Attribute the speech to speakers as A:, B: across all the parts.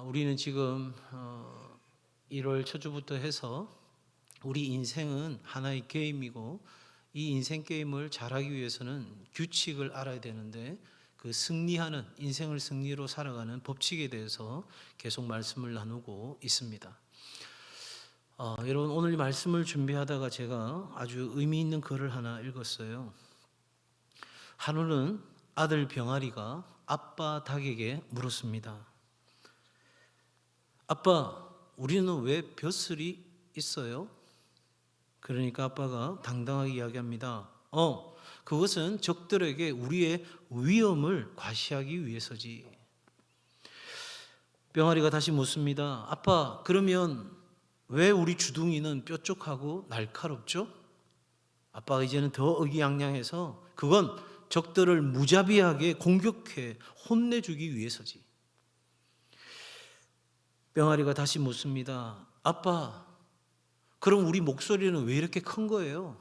A: 우리는 지금 1월 첫 주부터 해서 우리 인생은 하나의 게임이고 이 인생 게임을 잘하기 위해서는 규칙을 알아야 되는데 그 승리하는 인생을 승리로 살아가는 법칙에 대해서 계속 말씀을 나누고 있습니다. 여러분 오늘 말씀을 준비하다가 제가 아주 의미 있는 글을 하나 읽었어요. 한우는 아들 병아리가 아빠 닭에게 물었습니다. 아빠, 우리는 왜 벼슬이 있어요? 그러니까 아빠가 당당하게 이야기합니다. 그것은 적들에게 우리의 위험을 과시하기 위해서지. 병아리가 다시 묻습니다. 아빠, 그러면 왜 우리 주둥이는 뾰족하고 날카롭죠? 아빠가 이제는 더 의기양양해서 그건 적들을 무자비하게 공격해 혼내주기 위해서지. 병아리가 다시 묻습니다. 아빠, 그럼 우리 목소리는 왜 이렇게 큰 거예요?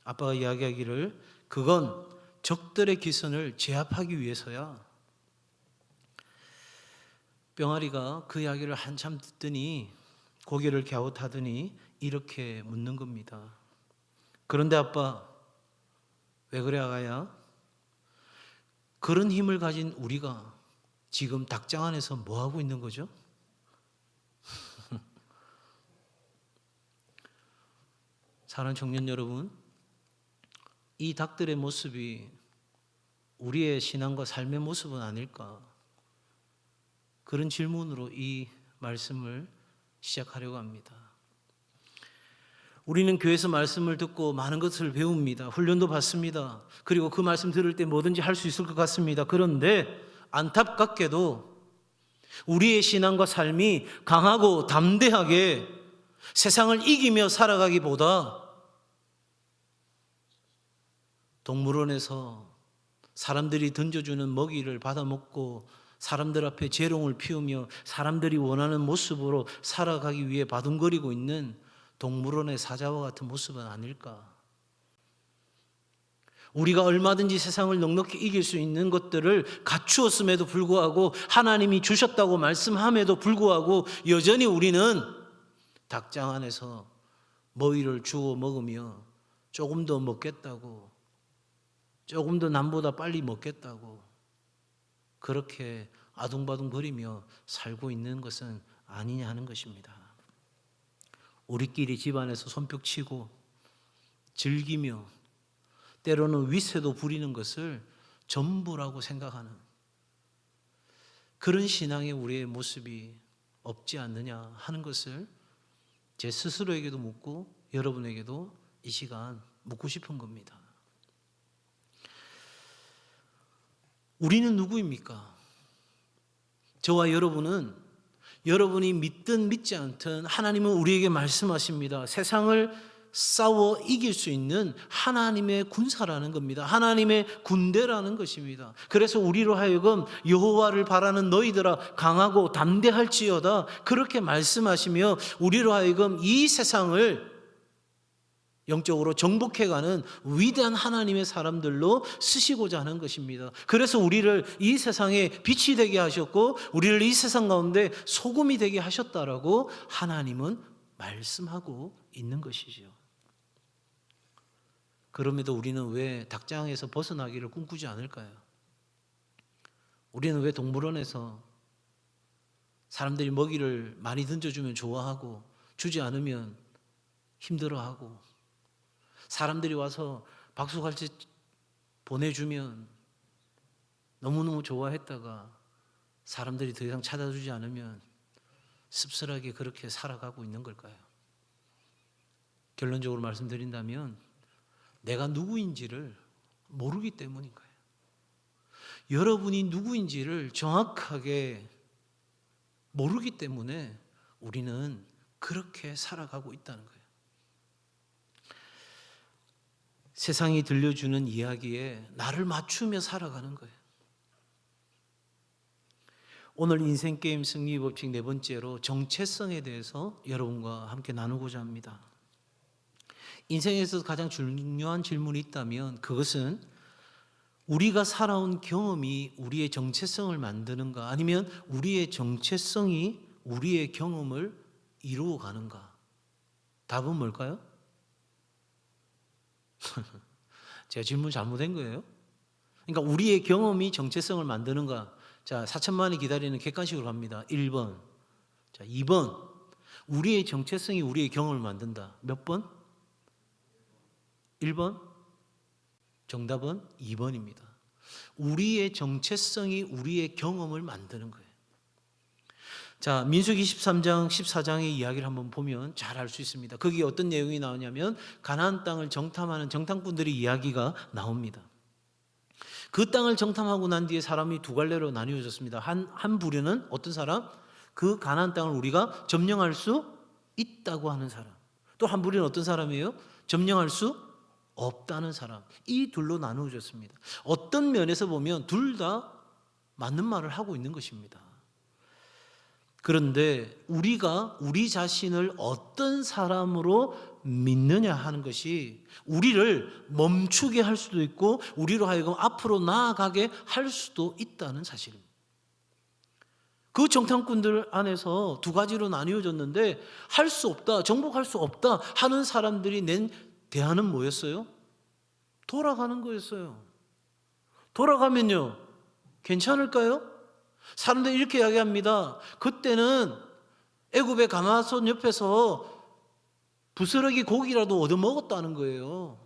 A: 아빠가 이야기하기를 그건 적들의 기선을 제압하기 위해서야. 병아리가 그 이야기를 한참 듣더니 고개를 갸웃하더니 이렇게 묻는 겁니다. 그런데 아빠, 왜 그래 아가야? 그런 힘을 가진 우리가 지금 닭장 안에서 뭐 하고 있는 거죠? 사랑하는 청년 여러분, 이 닭들의 모습이 우리의 신앙과 삶의 모습은 아닐까? 그런 질문으로 이 말씀을 시작하려고 합니다. 우리는 교회에서 말씀을 듣고 많은 것을 배웁니다. 훈련도 받습니다. 그리고 그 말씀 들을 때 뭐든지 할 수 있을 것 같습니다. 그런데 안타깝게도 우리의 신앙과 삶이 강하고 담대하게 세상을 이기며 살아가기보다 동물원에서 사람들이 던져주는 먹이를 받아먹고 사람들 앞에 재롱을 피우며 사람들이 원하는 모습으로 살아가기 위해 바둥거리고 있는 동물원의 사자와 같은 모습은 아닐까? 우리가 얼마든지 세상을 넉넉히 이길 수 있는 것들을 갖추었음에도 불구하고 하나님이 주셨다고 말씀함에도 불구하고 여전히 우리는 닭장 안에서 먹이를 주워 먹으며 조금 더 먹겠다고, 조금 더 남보다 빨리 먹겠다고 그렇게 아둥바둥거리며 살고 있는 것은 아니냐 하는 것입니다. 우리끼리 집안에서 손뼉 치고 즐기며 때로는 위세도 부리는 것을 전부라고 생각하는 그런 신앙의 우리의 모습이 없지 않느냐 하는 것을 제 스스로에게도 묻고 여러분에게도 이 시간 묻고 싶은 겁니다. 우리는 누구입니까? 저와 여러분은 여러분이 믿든 믿지 않든 하나님은 우리에게 말씀하십니다. 세상을 싸워 이길 수 있는 하나님의 군사라는 겁니다. 하나님의 군대라는 것입니다. 그래서 우리로 하여금 여호와를 바라는 너희들아 강하고 담대할지어다 그렇게 말씀하시며 우리로 하여금 이 세상을 영적으로 정복해가는 위대한 하나님의 사람들로 쓰시고자 하는 것입니다. 그래서 우리를 이 세상에 빛이 되게 하셨고 우리를 이 세상 가운데 소금이 되게 하셨다라고 하나님은 말씀하고 있는 것이죠. 그럼에도 우리는 왜 닭장에서 벗어나기를 꿈꾸지 않을까요? 우리는 왜 동물원에서 사람들이 먹이를 많이 던져주면 좋아하고 주지 않으면 힘들어하고 사람들이 와서 박수갈채 보내주면 너무너무 좋아했다가 사람들이 더 이상 찾아주지 않으면 씁쓸하게 그렇게 살아가고 있는 걸까요? 결론적으로 말씀드린다면 내가 누구인지를 모르기 때문인 거예요. 여러분이 누구인지를 정확하게 모르기 때문에 우리는 그렇게 살아가고 있다는 거예요. 세상이 들려주는 이야기에 나를 맞추며 살아가는 거예요. 오늘 인생게임 승리 법칙 네 번째로 정체성에 대해서 여러분과 함께 나누고자 합니다. 인생에서 가장 중요한 질문이 있다면 그것은 우리가 살아온 경험이 우리의 정체성을 만드는가, 아니면 우리의 정체성이 우리의 경험을 이루어 가는가? 답은 뭘까요? 제가 질문 잘못한 거예요? 그러니까 우리의 경험이 정체성을 만드는가? 자, 4천만이 기다리는 객관식으로 갑니다. 1번. 자, 2번. 우리의 정체성이 우리의 경험을 만든다. 몇 번? 1번? 정답은 2번입니다. 우리의 정체성이 우리의 경험을 만드는 거예요. 자, 민수기 13장, 14장의 이야기를 한번 보면 잘 알 수 있습니다. 거기에 어떤 내용이 나오냐면 가나안 땅을 정탐하는 정탐꾼들의 이야기가 나옵니다. 그 땅을 정탐하고 난 뒤에 사람이 두 갈래로 나뉘어졌습니다. 한 부류는 어떤 사람? 그 가나안 땅을 우리가 점령할 수 있다고 하는 사람. 또 한 부류는 어떤 사람이에요? 점령할 수 없다는 사람. 이 둘로 나누어졌습니다. 어떤 면에서 보면 둘 다 맞는 말을 하고 있는 것입니다. 그런데 우리가 우리 자신을 어떤 사람으로 믿느냐 하는 것이 우리를 멈추게 할 수도 있고 우리로 하여금 앞으로 나아가게 할 수도 있다는 사실입니다. 그 정탐꾼들 안에서 두 가지로 나뉘어졌는데 할 수 없다, 정복할 수 없다 하는 사람들이 낸 대안은 뭐였어요? 돌아가는 거였어요. 돌아가면요, 괜찮을까요? 사람들이 이렇게 이야기합니다. 그때는 애굽의 가마솥 옆에서 부스러기 고기라도 얻어먹었다는 거예요.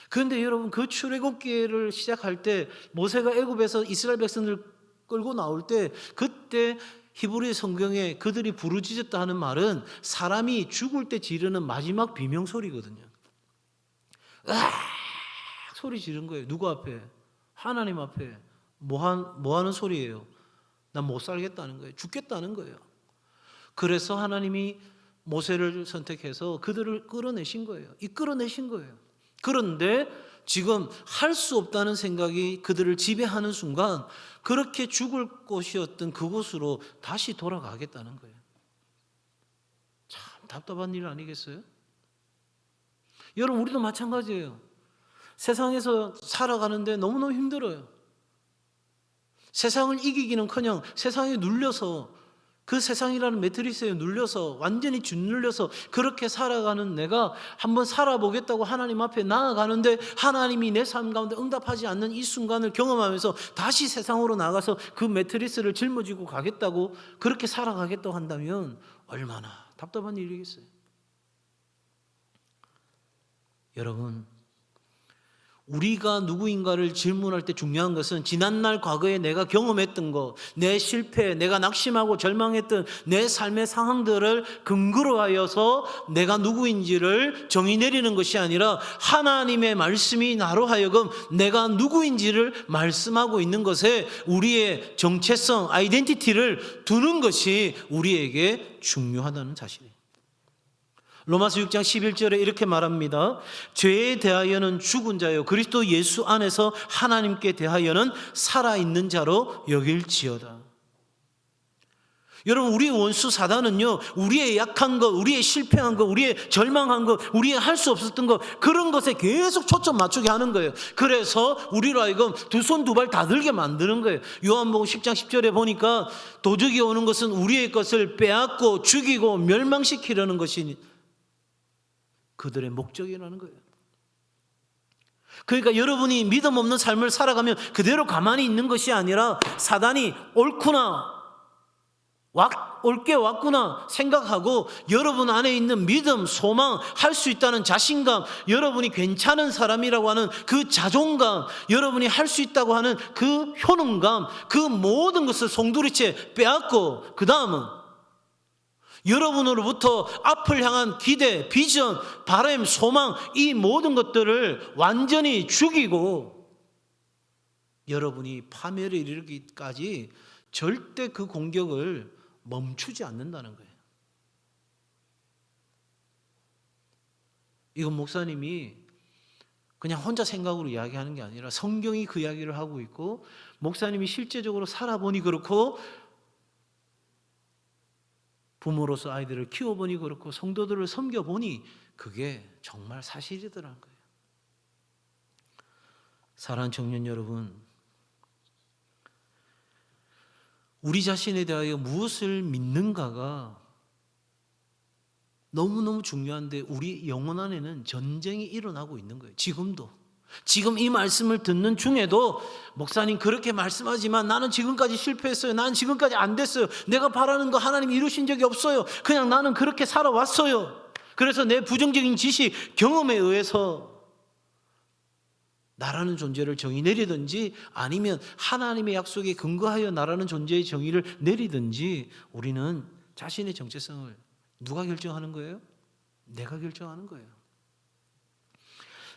A: 그런데 여러분, 그 출애굽기를 시작할 때 모세가 애굽에서 이스라엘 백성들 끌고 나올 때 그때 히브리 성경에 그들이 부르짖었다 하는 말은 사람이 죽을 때 지르는 마지막 비명소리거든요. 으악 소리 지른 거예요. 누구 앞에? 하나님 앞에. 뭐 하는 소리예요? 난 못 살겠다는 거예요. 죽겠다는 거예요. 그래서 하나님이 모세를 선택해서 그들을 끌어내신 거예요. 이끌어내신 거예요. 그런데 지금 할 수 없다는 생각이 그들을 지배하는 순간 그렇게 죽을 곳이었던 그곳으로 다시 돌아가겠다는 거예요. 참 답답한 일 아니겠어요? 여러분, 우리도 마찬가지예요. 세상에서 살아가는데 너무너무 힘들어요. 세상을 이기기는커녕 세상에 눌려서, 그 세상이라는 매트리스에 눌려서 완전히 짓눌려서 그렇게 살아가는 내가 한번 살아보겠다고 하나님 앞에 나아가는데 하나님이 내 삶 가운데 응답하지 않는 이 순간을 경험하면서 다시 세상으로 나가서 그 매트리스를 짊어지고 가겠다고, 그렇게 살아가겠다고 한다면 얼마나 답답한 일이겠어요. 여러분, 우리가 누구인가를 질문할 때 중요한 것은 지난날 과거에 내가 경험했던 것, 내 실패, 내가 낙심하고 절망했던 내 삶의 상황들을 근거로 하여서 내가 누구인지를 정의 내리는 것이 아니라 하나님의 말씀이 나로 하여금 내가 누구인지를 말씀하고 있는 것에 우리의 정체성, 아이덴티티를 두는 것이 우리에게 중요하다는 사실이에요. 로마서 6장 11절에 이렇게 말합니다. 죄에 대하여는 죽은 자요 그리스도 예수 안에서 하나님께 대하여는 살아있는 자로 여길지어다. 여러분, 우리의 원수 사단은요, 우리의 약한 것, 우리의 실패한 것, 우리의 절망한 것, 우리의 할 수 없었던 것, 그런 것에 계속 초점 맞추게 하는 거예요. 그래서 우리로 하여금 두 손 두 발 다 들게 만드는 거예요. 요한복음 10장 10절에 보니까 도적이 오는 것은 우리의 것을 빼앗고 죽이고 멸망시키려는 것이니 그들의 목적이라는 거예요. 그러니까 여러분이 믿음 없는 삶을 살아가면 그대로 가만히 있는 것이 아니라 사단이 옳구나, 옳게 왔구나 생각하고 여러분 안에 있는 믿음, 소망, 할 수 있다는 자신감, 여러분이 괜찮은 사람이라고 하는 그 자존감, 여러분이 할 수 있다고 하는 그 효능감, 그 모든 것을 송두리째 빼앗고 그 다음은 여러분으로부터 앞을 향한 기대, 비전, 바람, 소망, 이 모든 것들을 완전히 죽이고 여러분이 파멸에 이르기까지 절대 그 공격을 멈추지 않는다는 거예요. 이건 목사님이 그냥 혼자 생각으로 이야기하는 게 아니라 성경이 그 이야기를 하고 있고 목사님이 실제적으로 살아보니 그렇고 부모로서 아이들을 키워보니 그렇고 성도들을 섬겨보니 그게 정말 사실이더라는 거예요. 사랑하는 청년 여러분, 우리 자신에 대하여 무엇을 믿는가가 너무너무 중요한데 우리 영혼 안에는 전쟁이 일어나고 있는 거예요. 지금도. 지금 이 말씀을 듣는 중에도 목사님 그렇게 말씀하지만 나는 지금까지 실패했어요. 나는 지금까지 안 됐어요. 내가 바라는 거 하나님 이루신 적이 없어요. 그냥 나는 그렇게 살아왔어요. 그래서 내 부정적인 지식, 경험에 의해서 나라는 존재를 정의 내리든지 아니면 하나님의 약속에 근거하여 나라는 존재의 정의를 내리든지 우리는 자신의 정체성을 누가 결정하는 거예요? 내가 결정하는 거예요.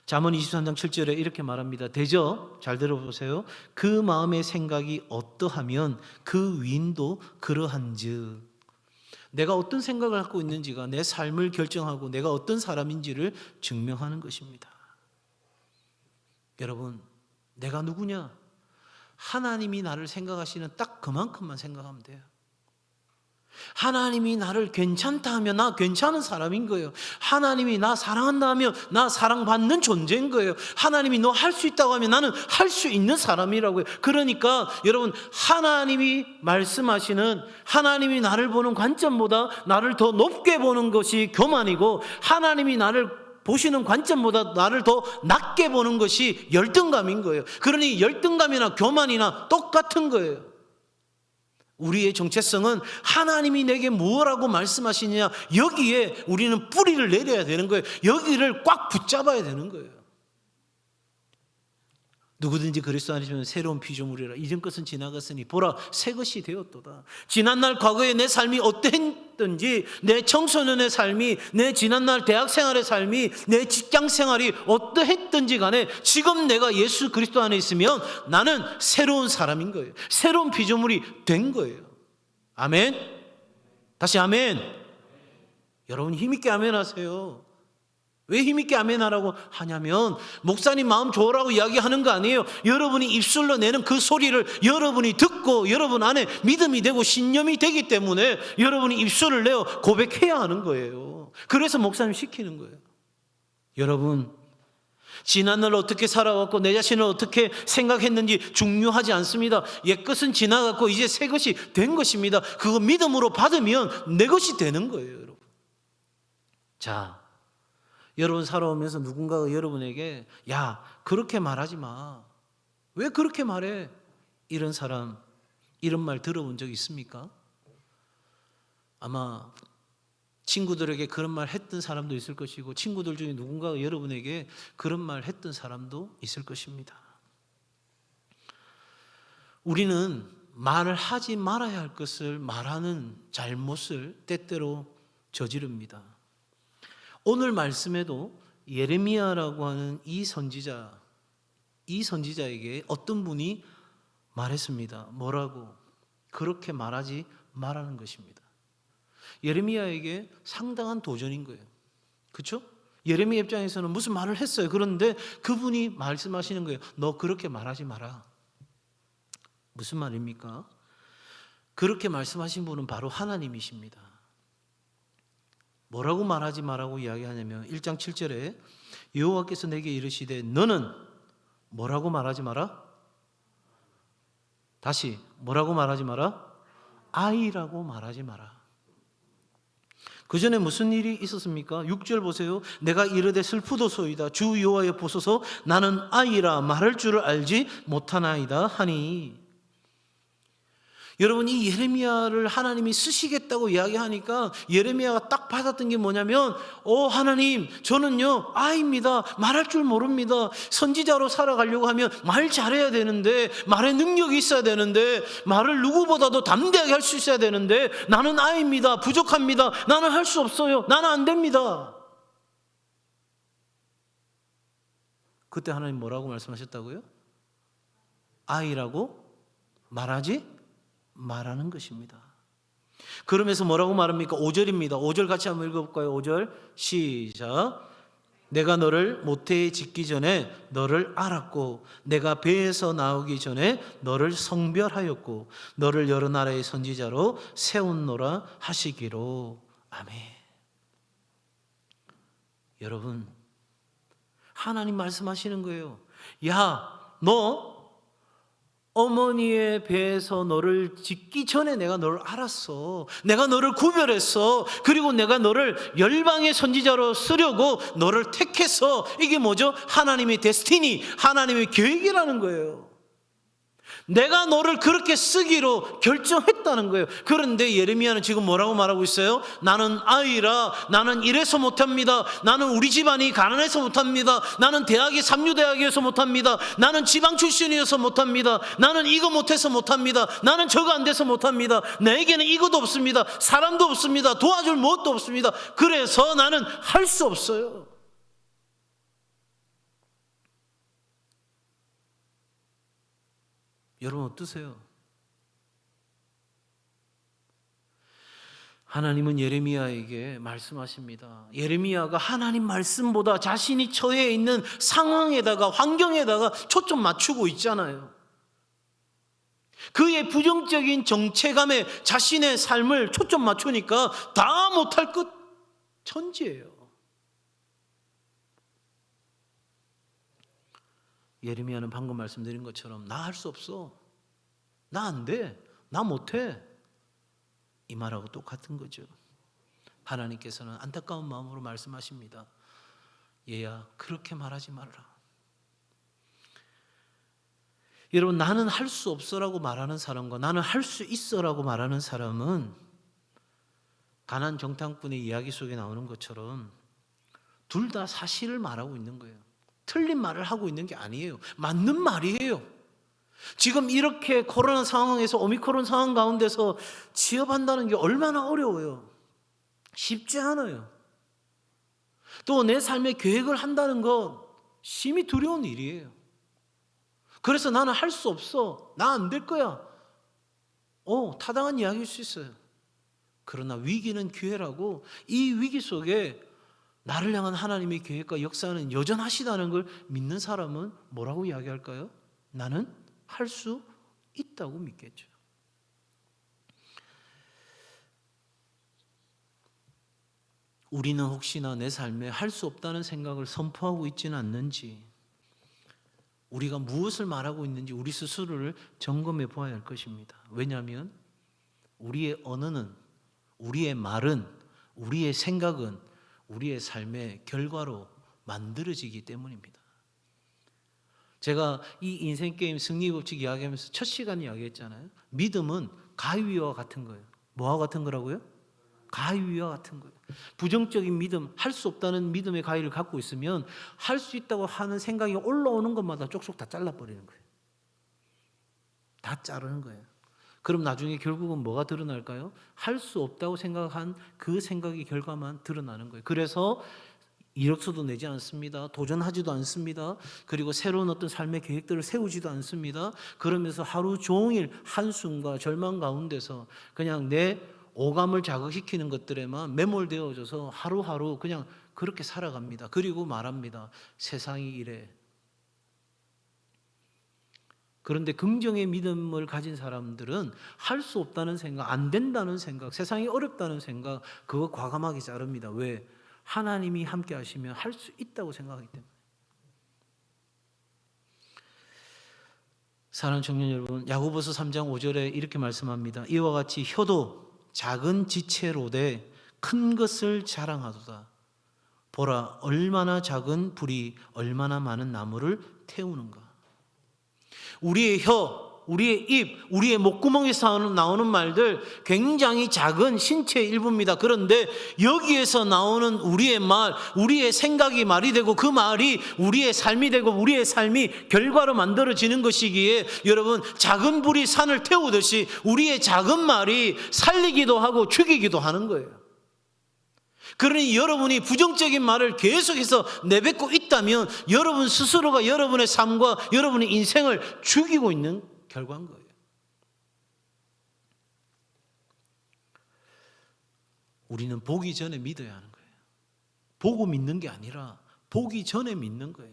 A: 잠언 23장 7절에 이렇게 말합니다. 대저, 잘 들어보세요. 그 마음의 생각이 어떠하면 그 위인도 그러한즉. 내가 어떤 생각을 갖고 있는지가 내 삶을 결정하고 내가 어떤 사람인지를 증명하는 것입니다. 여러분, 내가 누구냐? 하나님이 나를 생각하시는 딱 그만큼만 생각하면 돼요. 하나님이 나를 괜찮다 하면 나 괜찮은 사람인 거예요. 하나님이 나 사랑한다 하면 나 사랑받는 존재인 거예요. 하나님이 너 할 수 있다고 하면 나는 할 수 있는 사람이라고요. 그러니까 여러분, 하나님이 말씀하시는, 하나님이 나를 보는 관점보다 나를 더 높게 보는 것이 교만이고, 하나님이 나를 보시는 관점보다 나를 더 낮게 보는 것이 열등감인 거예요. 그러니 열등감이나 교만이나 똑같은 거예요. 우리의 정체성은 하나님이 내게 무엇라고 말씀하시느냐, 여기에 우리는 뿌리를 내려야 되는 거예요. 여기를 꽉 붙잡아야 되는 거예요. 누구든지 그리스도 안에서 새로운 피조물이라. 이전 것은 지나갔으니 보라 새 것이 되었도다. 지난날 과거에 내 삶이 어땠든지, 내 청소년의 삶이, 내 지난날 대학생활의 삶이, 내 직장생활이 어떠했든지 간에 지금 내가 예수 그리스도 안에 있으면 나는 새로운 사람인 거예요. 새로운 피조물이 된 거예요. 아멘. 다시 아멘. 여러분 힘있게 아멘 하세요. 왜 힘있게 아멘하라고 하냐면 목사님 마음 좋으라고 이야기하는 거 아니에요. 여러분이 입술로 내는 그 소리를 여러분이 듣고 여러분 안에 믿음이 되고 신념이 되기 때문에 여러분이 입술을 내어 고백해야 하는 거예요. 그래서 목사님 시키는 거예요. 여러분, 지난날 어떻게 살아왔고 내 자신을 어떻게 생각했는지 중요하지 않습니다. 옛것은 지나갔고 이제 새 것이 된 것입니다. 그거 믿음으로 받으면 내 것이 되는 거예요, 여러분. 자, 여러분 살아오면서 누군가가 여러분에게 야, 그렇게 말하지 마. 왜 그렇게 말해? 이런 사람, 이런 말 들어본 적 있습니까? 아마 친구들에게 그런 말 했던 사람도 있을 것이고 친구들 중에 누군가가 여러분에게 그런 말 했던 사람도 있을 것입니다. 우리는 말을 하지 말아야 할 것을 말하는 잘못을 때때로 저지릅니다. 오늘 말씀에도 예레미야라고 하는 이 선지자에게 어떤 분이 말했습니다. 뭐라고? 그렇게 말하지 말라는 것입니다. 예레미야에게 상당한 도전인 거예요. 그렇죠? 예레미야 입장에서는 무슨 말을 했어요. 그런데 그분이 말씀하시는 거예요. 너 그렇게 말하지 마라. 무슨 말입니까? 그렇게 말씀하신 분은 바로 하나님이십니다. 뭐라고 말하지 마라고 이야기하냐면 1장 7절에 여호와께서 내게 이르시되 너는 뭐라고 말하지 마라? 다시 뭐라고 말하지 마라? 아이라고 말하지 마라. 그 전에 무슨 일이 있었습니까? 6절 보세요. 내가 이르되 슬프도소이다. 주 여호와여 보소서 나는 아이라 말할 줄을 알지 못하나이다 하니. 여러분, 이 예레미야를 하나님이 쓰시겠다고 이야기하니까 예레미야가 딱 받았던 게 뭐냐면 하나님, 저는요 아이입니다. 말할 줄 모릅니다. 선지자로 살아가려고 하면 말 잘해야 되는데, 말의 능력이 있어야 되는데, 말을 누구보다도 담대하게 할 수 있어야 되는데 나는 아이입니다. 부족합니다. 나는 할 수 없어요. 나는 안 됩니다. 그때 하나님 뭐라고 말씀하셨다고요? 아이라고 말하지 말하는 것입니다. 그러면서 뭐라고 말합니까? 5절입니다. 5절 같이 한번 읽어볼까요? 5절 시작. 내가 너를 모태에 짓기 전에 너를 알았고 내가 배에서 나오기 전에 너를 성별하였고 너를 여러 나라의 선지자로 세웠노라 하시기로. 아멘. 여러분, 하나님 말씀하시는 거예요. 야, 너 어머니의 배에서 너를 짓기 전에 내가 너를 알았어. 내가 너를 구별했어. 그리고 내가 너를 열방의 선지자로 쓰려고 너를 택했어. 이게 뭐죠? 하나님의 데스티니, 하나님의 계획이라는 거예요. 내가 너를 그렇게 쓰기로 결정했다는 거예요. 그런데 예레미야는 지금 뭐라고 말하고 있어요? 나는 아이라, 나는 이래서 못합니다. 나는 우리 집안이 가난해서 못합니다. 나는 대학이 삼류대학이어서 못합니다. 나는 지방 출신이어서 못합니다. 나는 이거 못해서 못합니다. 나는 저거 안 돼서 못합니다. 나에게는 이것도 없습니다. 사람도 없습니다. 도와줄 무엇도 없습니다. 그래서 나는 할 수 없어요. 여러분 어떠세요? 하나님은 예레미야에게 말씀하십니다. 예레미야가 하나님 말씀보다 자신이 처해 있는 상황에다가 환경에다가 초점 맞추고 있잖아요. 그의 부정적인 정체감에 자신의 삶을 초점 맞추니까 다 못할 것 천지예요. 예레미야는 방금 말씀드린 것처럼 나 할 수 없어, 나 안 돼, 나 못해, 이 말하고 똑같은 거죠. 하나님께서는 안타까운 마음으로 말씀하십니다. 얘야, 그렇게 말하지 말라. 여러분, 나는 할 수 없어라고 말하는 사람과 나는 할 수 있어라고 말하는 사람은 가난 정탐꾼의 이야기 속에 나오는 것처럼 둘 다 사실을 말하고 있는 거예요. 틀린 말을 하고 있는 게 아니에요. 맞는 말이에요. 지금 이렇게 코로나 상황에서, 오미크론 상황 가운데서 취업한다는 게 얼마나 어려워요. 쉽지 않아요. 또 내 삶의 계획을 한다는 거 심히 두려운 일이에요. 그래서 나는 할 수 없어, 나 안 될 거야, 타당한 이야기일 수 있어요. 그러나 위기는 기회라고, 이 위기 속에 나를 향한 하나님의 계획과 역사는 여전하시다는 걸 믿는 사람은 뭐라고 이야기할까요? 나는 할 수 있다고 믿겠죠. 우리는 혹시나 내 삶에 할 수 없다는 생각을 선포하고 있지는 않는지, 우리가 무엇을 말하고 있는지 우리 스스로를 점검해 보아야 할 것입니다. 왜냐하면 우리의 언어는, 우리의 말은, 우리의 생각은 우리의 삶의 결과로 만들어지기 때문입니다. 제가 이 인생게임 승리법칙 이야기하면서 첫 시간 이야기했잖아요. 믿음은 가위와 같은 거예요. 뭐와 같은 거라고요? 가위와 같은 거예요. 부정적인 믿음, 할 수 없다는 믿음의 가위를 갖고 있으면 할 수 있다고 하는 생각이 올라오는 것마다 쪽쪽 다 잘라버리는 거예요. 다 자르는 거예요. 그럼 나중에 결국은 뭐가 드러날까요? 할 수 없다고 생각한 그 생각의 결과만 드러나는 거예요. 그래서 이력서도 내지 않습니다. 도전하지도 않습니다. 그리고 새로운 어떤 삶의 계획들을 세우지도 않습니다. 그러면서 하루 종일 한숨과 절망 가운데서 그냥 내 오감을 자극시키는 것들에만 매몰되어져서 하루하루 그냥 그렇게 살아갑니다. 그리고 말합니다. 세상이 이래. 그런데 긍정의 믿음을 가진 사람들은 할 수 없다는 생각, 안 된다는 생각, 세상이 어렵다는 생각, 그거 과감하게 자릅니다. 왜? 하나님이 함께 하시면 할 수 있다고 생각하기 때문에. 사랑하는 청년 여러분, 야고보서 3장 5절에 이렇게 말씀합니다. 이와 같이 혀도 작은 지체로되 큰 것을 자랑하도다. 보라, 얼마나 작은 불이 얼마나 많은 나무를 태우는가. 우리의 혀, 우리의 입, 우리의 목구멍에서 나오는 말들 굉장히 작은 신체의 일부입니다. 그런데 여기에서 나오는 우리의 말, 우리의 생각이 말이 되고 그 말이 우리의 삶이 되고 우리의 삶이 결과로 만들어지는 것이기에 여러분, 작은 불이 산을 태우듯이 우리의 작은 말이 살리기도 하고 죽이기도 하는 거예요. 그러니 여러분이 부정적인 말을 계속해서 내뱉고 있다면 여러분 스스로가 여러분의 삶과 여러분의 인생을 죽이고 있는 결과인 거예요. 우리는 보기 전에 믿어야 하는 거예요. 보고 믿는 게 아니라 보기 전에 믿는 거예요.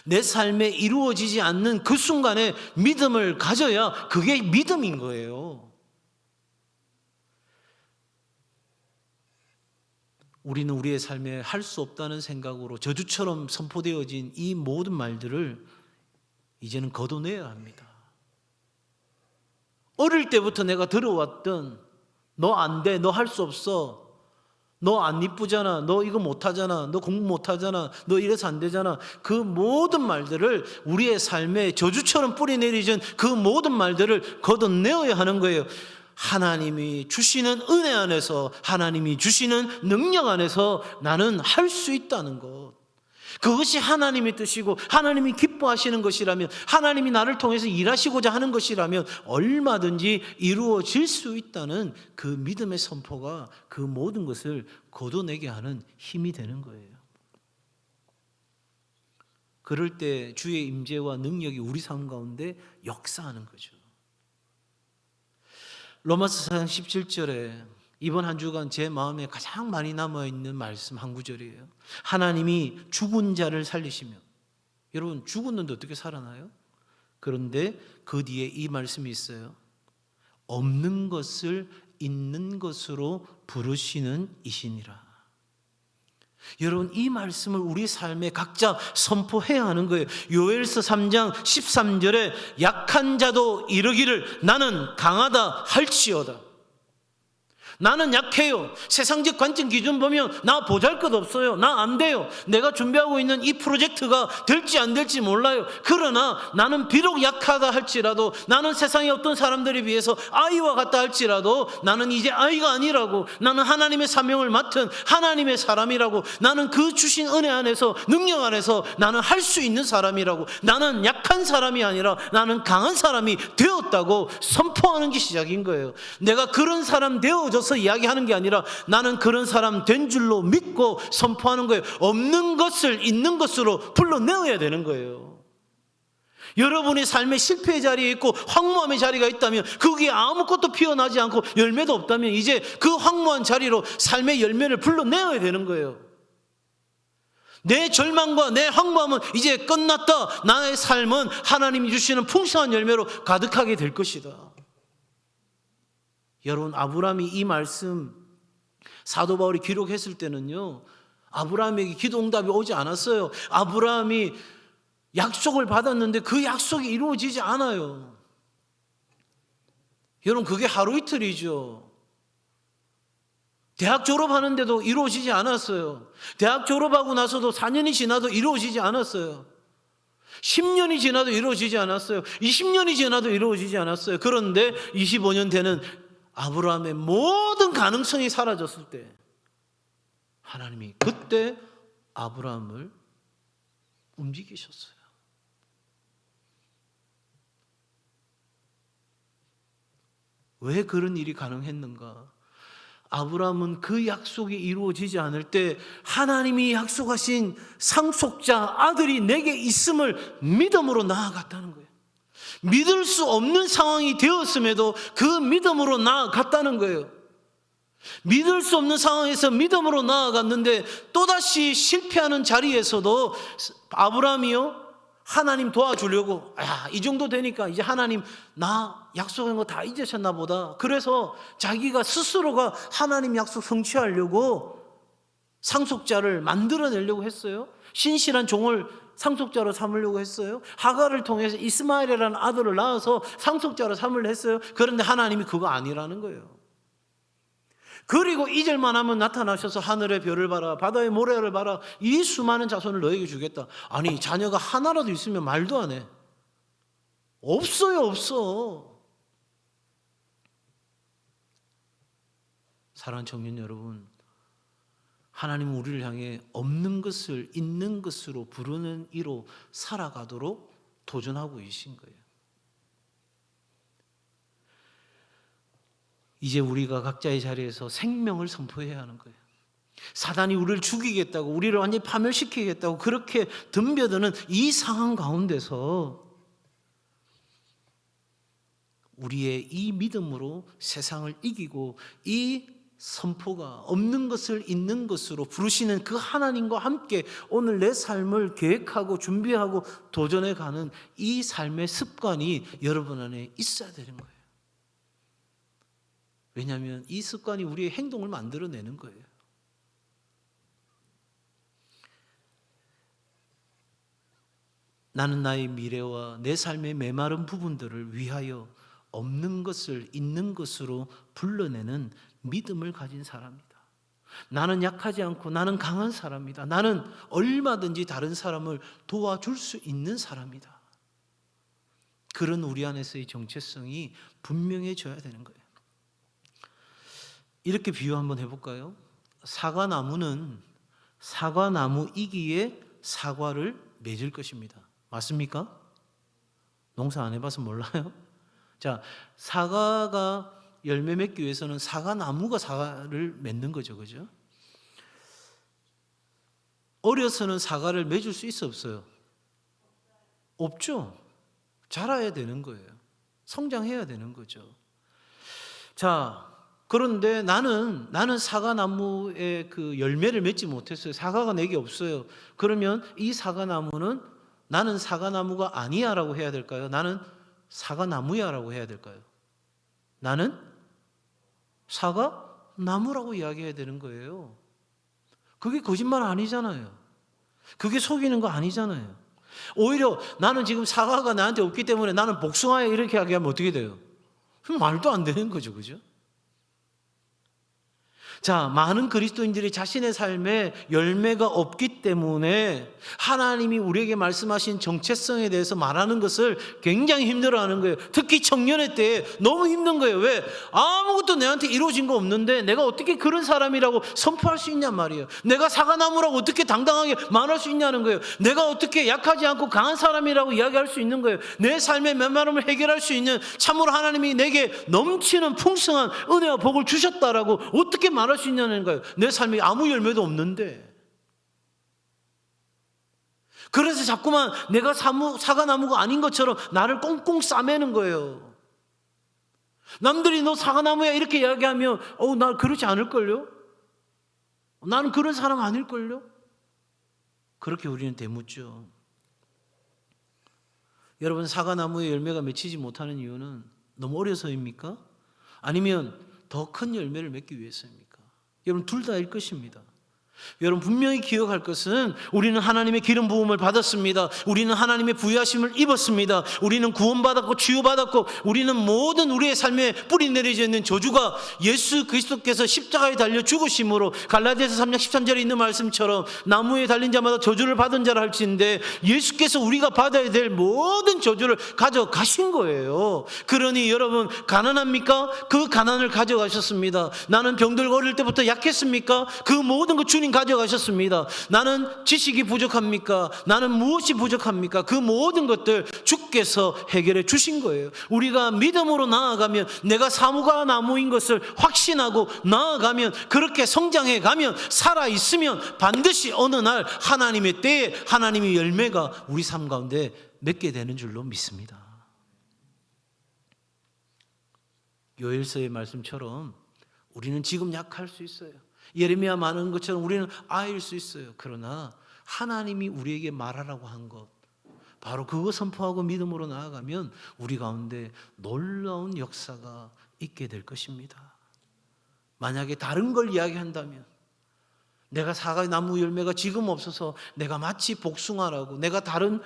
A: 내 삶에 이루어지지 않는 그 순간에 믿음을 가져야 그게 믿음인 거예요. 우리는 우리의 삶에 할 수 없다는 생각으로 저주처럼 선포되어진 이 모든 말들을 이제는 걷어내야 합니다. 어릴 때부터 내가 들어왔던 너 안 돼, 너 할 수 없어, 너 안 이쁘잖아, 너 이거 못하잖아, 너 공부 못하잖아, 너 이래서 안 되잖아, 그 모든 말들을 우리의 삶에 저주처럼 뿌리내리진 그 모든 말들을 걷어내어야 하는 거예요. 하나님이 주시는 은혜 안에서, 하나님이 주시는 능력 안에서 나는 할 수 있다는 것, 그것이 하나님의 뜻이고 하나님이 기뻐하시는 것이라면, 하나님이 나를 통해서 일하시고자 하는 것이라면 얼마든지 이루어질 수 있다는 그 믿음의 선포가 그 모든 것을 걷어내게 하는 힘이 되는 거예요. 그럴 때 주의 임재와 능력이 우리 삶 가운데 역사하는 거죠. 로마서 4장 17절에 이번 한 주간 제 마음에 가장 많이 남아있는 말씀 한 구절이에요. 하나님이 죽은 자를 살리시며, 여러분 죽었는데 어떻게 살아나요? 그런데 그 뒤에 이 말씀이 있어요. 없는 것을 있는 것으로 부르시는 이시니라. 여러분 이 말씀을 우리 삶에 각자 선포해야 하는 거예요. 요엘서 3장 13절에 약한 자도 이르기를 나는 강하다 할지어다. 나는 약해요. 세상적 관점 기준 보면 나 보잘것없어요. 나 안 돼요. 내가 준비하고 있는 이 프로젝트가 될지 안 될지 몰라요. 그러나 나는 비록 약하다 할지라도, 나는 세상의 어떤 사람들에 비해서 아이와 같다 할지라도 나는 이제 아이가 아니라고, 나는 하나님의 사명을 맡은 하나님의 사람이라고, 나는 그 주신 은혜 안에서, 능력 안에서 나는 할 수 있는 사람이라고, 나는 약한 사람이 아니라 나는 강한 사람이 되었다고 선포하는 게 시작인 거예요. 내가 그런 사람 되어져서 이야기하는 게 아니라 나는 그런 사람 된 줄로 믿고 선포하는 거예요. 없는 것을 있는 것으로 불러내어야 되는 거예요. 여러분의 삶의 실패의 자리에 있고 황무함의 자리가 있다면, 거기에 아무것도 피어나지 않고 열매도 없다면 이제 그 황무한 자리로 삶의 열매를 불러내어야 되는 거예요. 내 절망과 내 황무함은 이제 끝났다. 나의 삶은 하나님이 주시는 풍성한 열매로 가득하게 될 것이다. 여러분 아브라함이 이 말씀 사도 바울이 기록했을 때는요, 아브라함에게 기도 응답이 오지 않았어요. 아브라함이 약속을 받았는데 그 약속이 이루어지지 않아요. 여러분 그게 하루 이틀이죠. 대학 졸업하는데도 이루어지지 않았어요. 대학 졸업하고 나서도 4년이 지나도 이루어지지 않았어요. 10년이 지나도 이루어지지 않았어요. 20년이 지나도 이루어지지 않았어요. 그런데 25년 되는 아브라함의 모든 가능성이 사라졌을 때 하나님이 그때 아브라함을 움직이셨어요. 왜 그런 일이 가능했는가? 아브라함은 그 약속이 이루어지지 않을 때 하나님이 약속하신 상속자 아들이 내게 있음을 믿음으로 나아갔다는 거예요. 믿을 수 없는 상황이 되었음에도 그 믿음으로 나아갔다는 거예요. 믿을 수 없는 상황에서 믿음으로 나아갔는데 또다시 실패하는 자리에서도 아브라함이요, 하나님 도와주려고, 이 정도 되니까 이제 하나님 나 약속한 거 다 잊으셨나 보다. 그래서 자기가 스스로가 하나님 약속 성취하려고 상속자를 만들어내려고 했어요. 신실한 종을 상속자로 삼으려고 했어요. 하갈을 통해서 이스마엘이라는 아들을 낳아서 상속자로 삼으려 했어요. 그런데 하나님이 그거 아니라는 거예요. 그리고 잊을만 하면 나타나셔서 하늘의 별을 봐라, 바다의 모래를 봐라, 이 수많은 자손을 너에게 주겠다. 아니 자녀가 하나라도 있으면 말도 안 해. 없어요, 없어. 사랑하는 청년 여러분, 하나님은 우리를 향해 없는 것을 있는 것으로 부르는 이로 살아가도록 도전하고 계신 거예요. 이제 우리가 각자의 자리에서 생명을 선포해야 하는 거예요. 사단이 우리를 죽이겠다고, 우리를 완전히 파멸시키겠다고 그렇게 덤벼드는 이 상황 가운데서 우리의 이 믿음으로 세상을 이기고 이 선포가 없는 것을 있는 것으로 부르시는 그 하나님과 함께 오늘 내 삶을 계획하고 준비하고 도전해가는 이 삶의 습관이 여러분 안에 있어야 되는 거예요. 왜냐하면 이 습관이 우리의 행동을 만들어내는 거예요. 나는 나의 미래와 내 삶의 메마른 부분들을 위하여 없는 것을 있는 것으로 불러내는 믿음을 가진 사람이다. 나는 약하지 않고 나는 강한 사람이다. 나는 얼마든지 다른 사람을 도와줄 수 있는 사람이다. 그런 우리 안에서의 정체성이 분명해져야 되는 거예요. 이렇게 비유 한번 해볼까요? 사과나무는 사과나무이기에 사과를 맺을 것입니다. 맞습니까? 농사 안 해봐서 몰라요? 자, 사과가 열매 맺기 위해서는 사과나무가 사과를 맺는 거죠. 그죠? 어려서는 사과를 맺을 수 있어 없어요? 없죠. 자라야 되는 거예요. 성장해야 되는 거죠. 자, 그런데 나는 사과나무의 그 열매를 맺지 못했어요. 사과가 내게 없어요. 그러면 이 사과나무는 나는 사과나무가 아니야 라고 해야 될까요? 나는 사과나무야 라고 해야 될까요? 나는 사과나무라고 이야기해야 되는 거예요. 그게 거짓말 아니잖아요. 그게 속이는 거 아니잖아요. 오히려 나는 지금 사과가 나한테 없기 때문에 나는 복숭아야 이렇게 이야기하면 어떻게 돼요? 말도 안 되는 거죠. 그죠? 자, 많은 그리스도인들이 자신의 삶에 열매가 없기 때문에 하나님이 우리에게 말씀하신 정체성에 대해서 말하는 것을 굉장히 힘들어하는 거예요. 특히 청년의 때에 너무 힘든 거예요. 왜? 아무것도 내한테 이루어진 거 없는데 내가 어떻게 그런 사람이라고 선포할 수 있냔 말이에요. 내가 사과나무라고 어떻게 당당하게 말할 수 있냐는 거예요. 내가 어떻게 약하지 않고 강한 사람이라고 이야기할 수 있는 거예요. 내 삶의 메마름을 해결할 수 있는, 참으로 하나님이 내게 넘치는 풍성한 은혜와 복을 주셨다라고 어떻게 말할 수 있냐는 거예요. 내 삶에 아무 열매도 없는데. 그래서 자꾸만 내가 사과나무가 아닌 것처럼 나를 꽁꽁 싸매는 거예요. 남들이 너 사과나무야 이렇게 이야기하면 나 그렇지 않을걸요? 나는 그런 사람 아닐걸요? 그렇게 우리는 대묻죠. 여러분, 사과나무에 열매가 맺히지 못하는 이유는 너무 어려서입니까? 아니면 더 큰 열매를 맺기 위해서입니까? 여러분, 둘 다일 것입니다. 여러분, 분명히 기억할 것은 우리는 하나님의 기름 부음을 받았습니다. 우리는 하나님의 부유하심을 입었습니다. 우리는 구원받았고 치유받았고 우리는 모든 우리의 삶에 뿌리 내려져 있는 저주가 예수 그리스도께서 십자가에 달려 죽으심으로 갈라디아서 3장 13절에 있는 말씀처럼 나무에 달린 자마다 저주를 받은 자라 할지인데 예수께서 우리가 받아야 될 모든 저주를 가져가신 거예요. 그러니 여러분, 가난합니까? 그 가난을 가져가셨습니다. 나는 병들고 어릴 때부터 약했습니까? 그 모든 것 주님 가져가셨습니다. 나는 지식이 부족합니까? 나는 무엇이 부족합니까? 그 모든 것들 주께서 해결해 주신 거예요. 우리가 믿음으로 나아가면, 내가 사무가 나무인 것을 확신하고 나아가면, 그렇게 성장해 가면, 살아있으면 반드시 어느 날 하나님의 때에 하나님의 열매가 우리 삶 가운데 맺게 되는 줄로 믿습니다. 요엘서의 말씀처럼 우리는 지금 약할 수 있어요. 예레미야 말하는 것처럼 우리는 아일 수 있어요. 그러나 하나님이 우리에게 말하라고 한 것, 바로 그거 선포하고 믿음으로 나아가면 우리 가운데 놀라운 역사가 있게 될 것입니다. 만약에 다른 걸 이야기한다면, 내가 사과나무 열매가 지금 없어서 내가 마치 복숭아라고, 내가 다른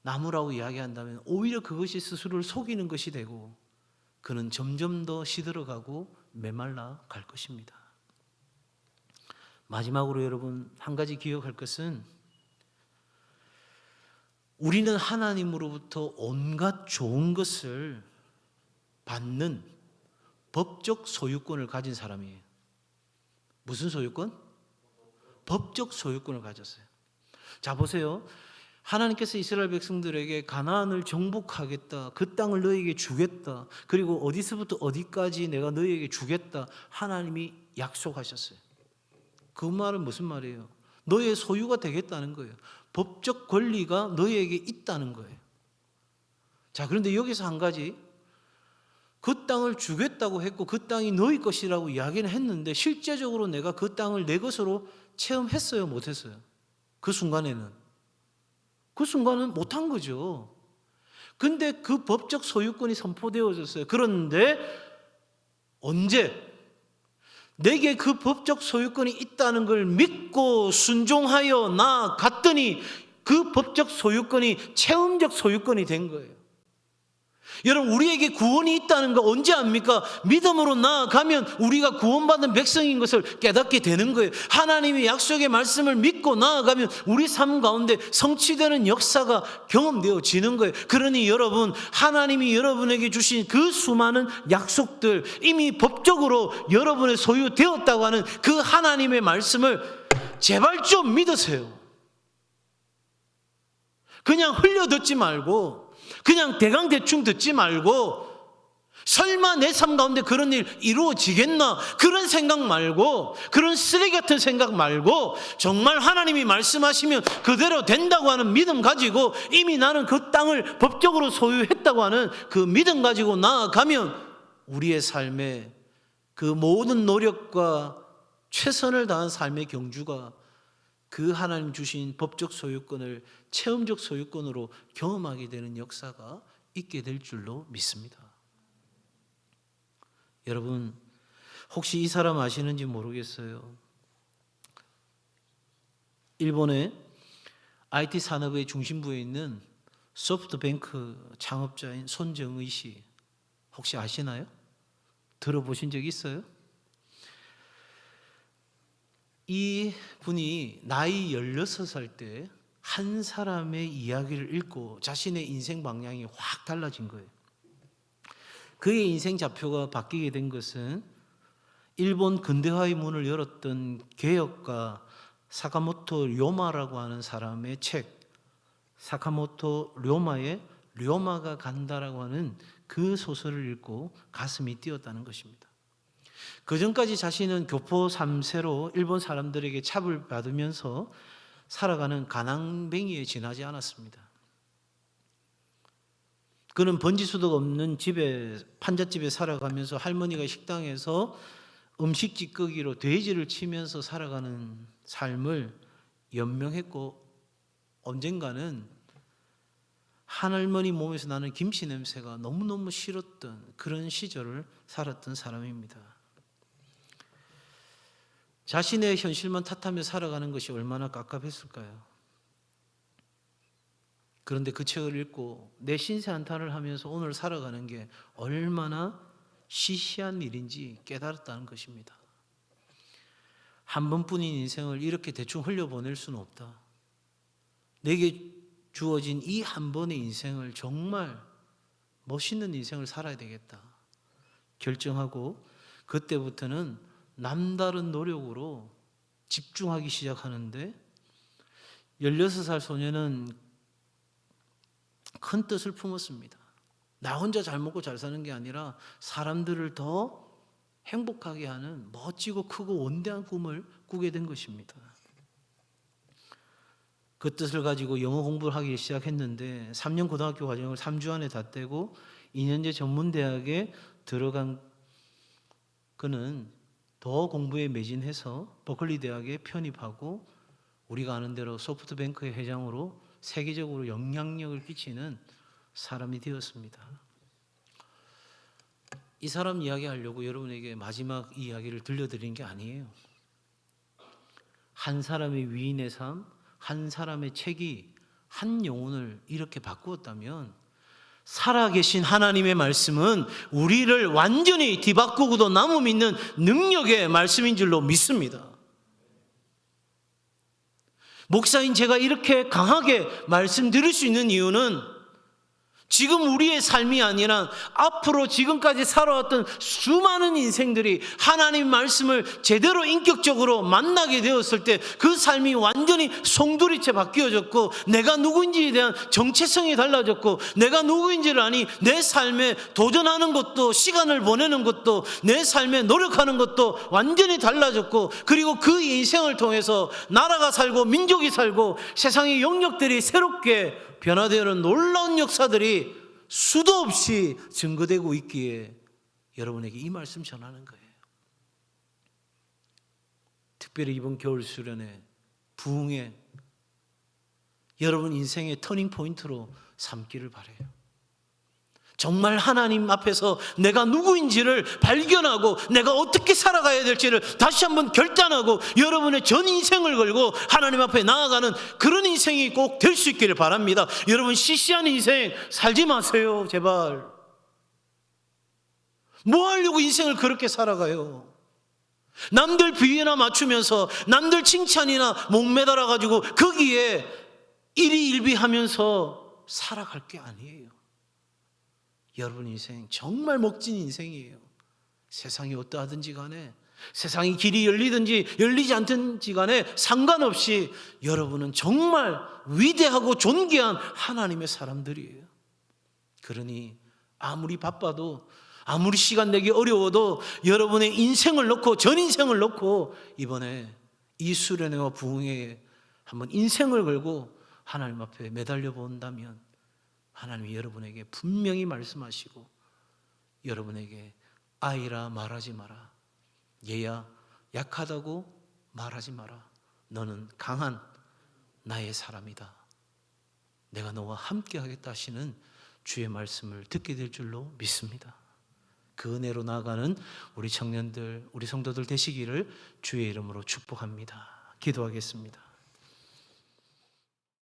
A: 나무라고 이야기한다면 오히려 그것이 스스로를 속이는 것이 되고 그는 점점 더 시들어가고 메말라 갈 것입니다. 마지막으로 여러분, 한 가지 기억할 것은 우리는 하나님으로부터 온갖 좋은 것을 받는 법적 소유권을 가진 사람이에요. 무슨 소유권? 법적 소유권을 가졌어요. 자, 보세요. 하나님께서 이스라엘 백성들에게 가나안을 정복하겠다, 그 땅을 너희에게 주겠다, 그리고 어디서부터 어디까지 내가 너희에게 주겠다, 하나님이 약속하셨어요. 그 말은 무슨 말이에요? 너의 소유가 되겠다는 거예요. 법적 권리가 너희에게 있다는 거예요. 자, 그런데 여기서 한 가지, 그 땅을 주겠다고 했고 그 땅이 너희 것이라고 이야기는 했는데 실제적으로 내가 그 땅을 내 것으로 체험했어요, 못했어요? 그 순간은 못한 거죠. 근데 그 법적 소유권이 선포되어졌어요. 그런데 언제? 내게 그 법적 소유권이 있다는 걸 믿고 순종하여 나아갔더니 그 법적 소유권이 체험적 소유권이 된 거예요. 여러분, 우리에게 구원이 있다는 거 언제 압니까? 믿음으로 나아가면 우리가 구원받은 백성인 것을 깨닫게 되는 거예요. 하나님의 약속의 말씀을 믿고 나아가면 우리 삶 가운데 성취되는 역사가 경험되어지는 거예요. 그러니 여러분, 하나님이 여러분에게 주신 그 수많은 약속들, 이미 법적으로 여러분의 소유되었다고 하는 그 하나님의 말씀을 제발 좀 믿으세요. 그냥 흘려듣지 말고, 그냥 대강대충 듣지 말고, 설마 내 삶 가운데 그런 일 이루어지겠나, 그런 생각 말고, 그런 쓰레기 같은 생각 말고, 정말 하나님이 말씀하시면 그대로 된다고 하는 믿음 가지고, 이미 나는 그 땅을 법적으로 소유했다고 하는 그 믿음 가지고 나아가면 우리의 삶에 그 모든 노력과 최선을 다한 삶의 경주가 그 하나님 주신 법적 소유권을 체험적 소유권으로 경험하게 되는 역사가 있게 될 줄로 믿습니다. 여러분, 혹시 이 사람 아시는지 모르겠어요. 일본의 IT 산업의 중심부에 있는 소프트뱅크 창업자인 손정의 씨, 혹시 아시나요? 들어보신 적 있어요? 이 분이 나이 16살 때 한 사람의 이야기를 읽고 자신의 인생 방향이 확 달라진 거예요. 그의 인생 좌표가 바뀌게 된 것은 일본 근대화의 문을 열었던 개혁가 사카모토 료마라고 하는 사람의 책, 사카모토 료마의 료마가 간다라고 하는 그 소설을 읽고 가슴이 뛰었다는 것입니다. 그 전까지 자신은 교포 3세로 일본 사람들에게 차별받으면서 살아가는 가난뱅이에 지나지 않았습니다. 그는 번지수도 없는 집에, 판잣집에 살아가면서 할머니가 식당에서 음식 찌꺼기로 돼지를 치면서 살아가는 삶을 연명했고, 언젠가는 한할머니 몸에서 나는 김치 냄새가 너무너무 싫었던 그런 시절을 살았던 사람입니다. 자신의 현실만 탓하며 살아가는 것이 얼마나 깝깝했을까요? 그런데 그 책을 읽고 내 신세 한탄을 하면서 오늘 살아가는 게 얼마나 시시한 일인지 깨달았다는 것입니다. 한 번뿐인 인생을 이렇게 대충 흘려보낼 수는 없다. 내게 주어진 이 한 번의 인생을 정말 멋있는 인생을 살아야 되겠다 결정하고, 그때부터는 남다른 노력으로 집중하기 시작하는데, 16살 소녀는 큰 뜻을 품었습니다. 나 혼자 잘 먹고 잘 사는 게 아니라 사람들을 더 행복하게 하는 멋지고 크고 원대한 꿈을 꾸게 된 것입니다. 그 뜻을 가지고 영어 공부를 하기 시작했는데 3년 고등학교 과정을 3주 안에 다 떼고 2년제 전문대학에 들어간 그는 더 공부에 매진해서 버클리 대학에 편입하고 우리가 아는 대로 소프트뱅크의 회장으로 세계적으로 영향력을 끼치는 사람이 되었습니다. 이 사람 이야기하려고 여러분에게 마지막 이야기를 들려드린 게 아니에요. 한 사람의 위인의 삶, 한 사람의 책이 한 영혼을 이렇게 바꾸었다면 살아계신 하나님의 말씀은 우리를 완전히 뒤바꾸고도 남음 있는 능력의 말씀인 줄로 믿습니다. 목사인 제가 이렇게 강하게 말씀드릴 수 있는 이유는 지금 우리의 삶이 아니라 앞으로 지금까지 살아왔던 수많은 인생들이 하나님 말씀을 제대로 인격적으로 만나게 되었을 때 그 삶이 완전히 송두리째 바뀌어졌고, 내가 누구인지에 대한 정체성이 달라졌고, 내가 누구인지를 아니 내 삶에 도전하는 것도, 시간을 보내는 것도, 내 삶에 노력하는 것도 완전히 달라졌고, 그리고 그 인생을 통해서 나라가 살고 민족이 살고 세상의 영역들이 새롭게 변화되는 놀라운 역사들이 수도 없이 증거되고 있기에 여러분에게 이 말씀 전하는 거예요. 특별히 이번 겨울 수련회 부흥회 여러분 인생의 터닝 포인트로 삼기를 바라요. 정말 하나님 앞에서 내가 누구인지를 발견하고 내가 어떻게 살아가야 될지를 다시 한번 결단하고 여러분의 전 인생을 걸고 하나님 앞에 나아가는 그런 인생이 꼭 될 수 있기를 바랍니다. 여러분, 시시한 인생 살지 마세요, 제발. 뭐 하려고 인생을 그렇게 살아가요? 남들 비위나 맞추면서 남들 칭찬이나 목매달아 가지고 거기에 일희일비하면서 살아갈 게 아니에요. 여러분 인생 정말 멋진 인생이에요. 세상이 어떠하든지 간에, 세상이 길이 열리든지 열리지 않든지 간에 상관없이 여러분은 정말 위대하고 존귀한 하나님의 사람들이에요. 그러니 아무리 바빠도, 아무리 시간 내기 어려워도 여러분의 인생을 놓고, 전 인생을 놓고 이번에 이 수련회와 부흥회에 한번 인생을 걸고 하나님 앞에 매달려 본다면 하나님이 여러분에게 분명히 말씀하시고 여러분에게 아이라 말하지 마라, 얘야 약하다고 말하지 마라, 너는 강한 나의 사람이다, 내가 너와 함께 하겠다 하시는 주의 말씀을 듣게 될 줄로 믿습니다. 그 은혜로 나아가는 우리 청년들, 우리 성도들 되시기를 주의 이름으로 축복합니다. 기도하겠습니다.